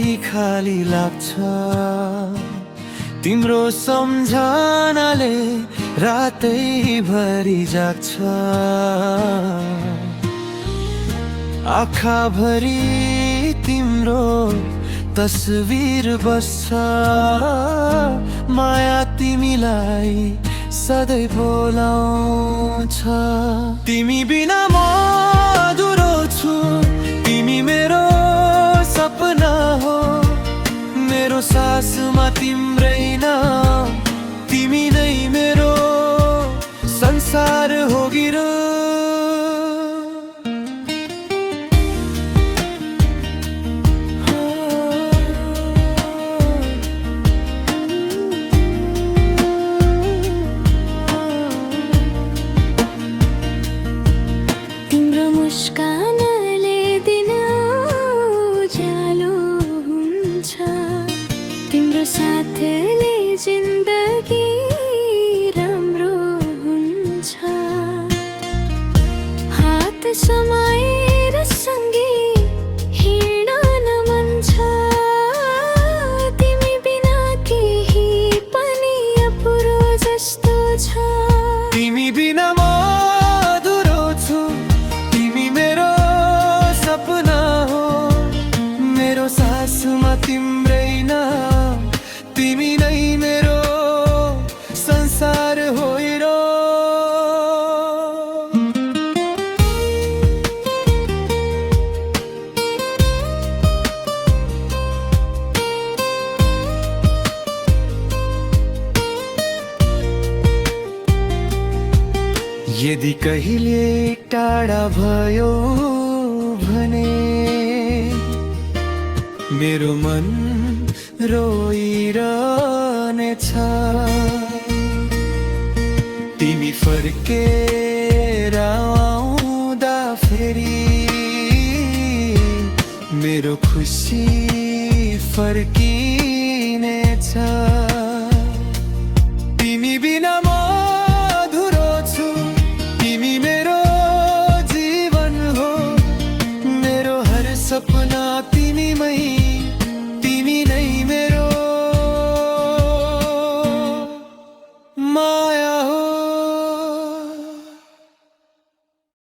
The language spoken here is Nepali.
खाली लाग्छ तिम्रो सम्झनाले रातैभरि जाग्छ आँखाभरि तिम्रो तस्बिर बस्छ माया तिमीलाई सधैँ बोलाउँछ तिमी बिना म अधुरो छु तिमी मेरो सपना हो मेरो सासमा तिम्रै नाम तिमी नै मेरो संसार हो गिरो तिम्रो मुस्कानले दिन उज्यालो हुन्छ तिम्रो साथले जिन्दगी राम्रो हुन्छ हात समाएर सँगै हिँड्न न मन छ तिमी बिना केही पनि अपुरो जस्तो छ तिमी बिना म अधुरो छु तिमी मेरो सपना हो मेरो सासमा तिम्रै नाम तिमी नै मेरो संसार हो हिरो यदि कहिले टाढा भयो भने मेरो मन रोइरहनेछ तिमी फर्केर आउँदा फेरि मेरो खुसी फर्किनेछ